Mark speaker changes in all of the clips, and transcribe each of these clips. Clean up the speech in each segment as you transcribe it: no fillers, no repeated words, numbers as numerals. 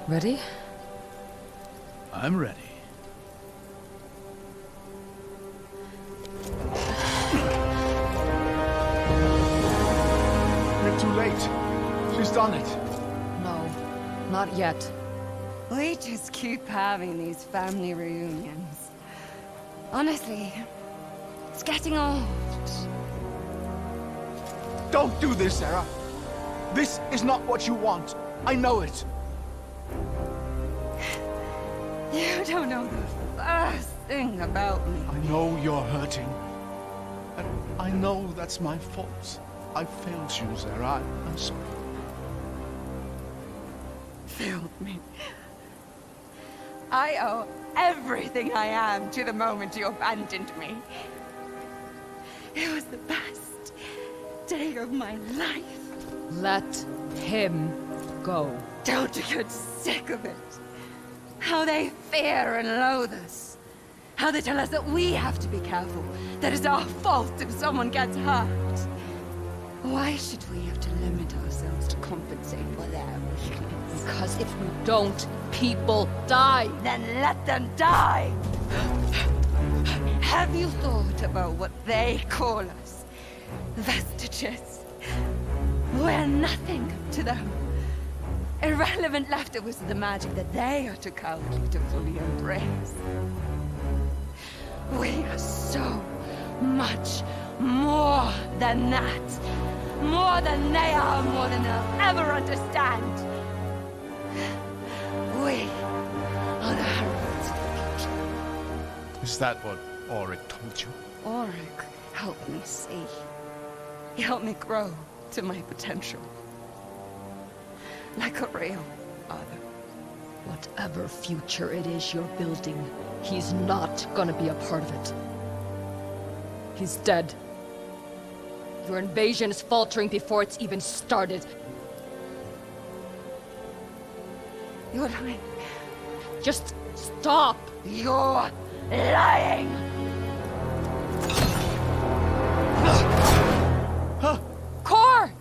Speaker 1: Ready?
Speaker 2: I'm ready.
Speaker 3: You're too late. She's done it.
Speaker 1: No, not yet.
Speaker 4: We just keep having these family reunions. Honestly, it's getting old.
Speaker 3: Don't do this, Zara. This is not what you want. I know it.
Speaker 4: You don't know the first thing about me.
Speaker 3: I know you're hurting. And I know that's my fault. I failed you, Zara. I'm sorry.
Speaker 4: Failed me. I owe everything I am to the moment you abandoned me. It was the best day of my life.
Speaker 1: Let him go.
Speaker 4: Don't you get sick of it? How they fear and loathe us. How they tell us that we have to be careful, that it's our fault if someone gets hurt. Why should we have to limit ourselves to compensate for their weakness?
Speaker 1: Because if we don't, people die.
Speaker 4: Then let them die! Have you thought about what they call us? Vestiges. We're nothing to them. Irrelevant leftovers of the magic that they are too cowardly to fully embrace. We are so much more than that. More than they are, more than they'll ever understand. We are the heralds of the future.
Speaker 3: Is that what Auric told you?
Speaker 4: Auric helped me see. He helped me grow to my potential. Like a real father.
Speaker 1: Whatever future it is you're building, he's not gonna be a part of it. He's dead. Your invasion is faltering before it's even started.
Speaker 4: You're lying.
Speaker 1: Just stop!
Speaker 4: You're lying!
Speaker 1: Core!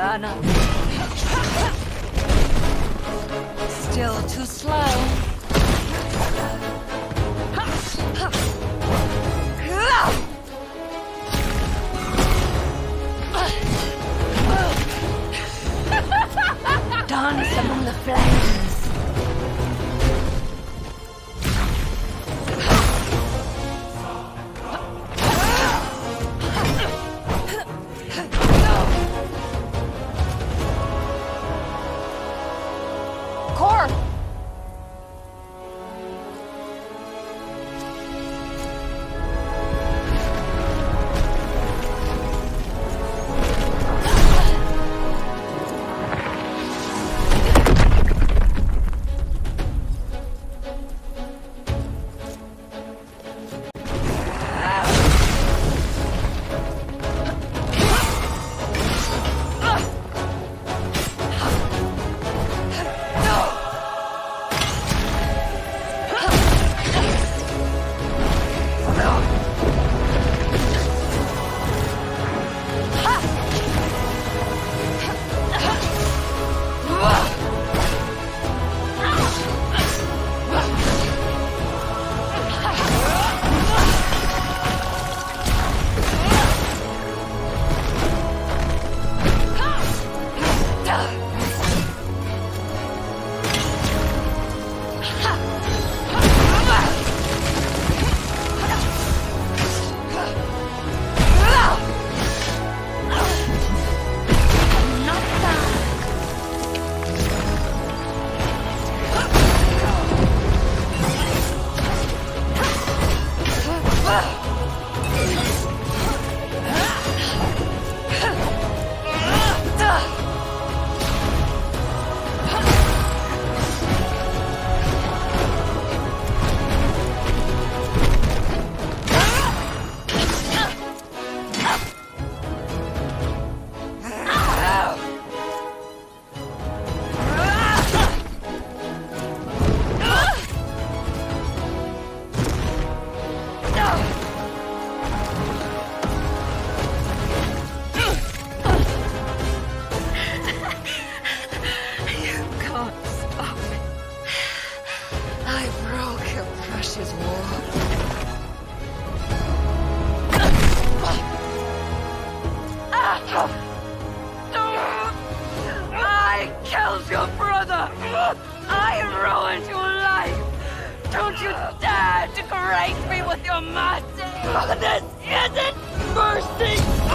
Speaker 4: Turner. Still too slow. Dance among the flames. I killed your brother! I ruined your life! Don't you dare degrade me with your mercy! This isn't mercy!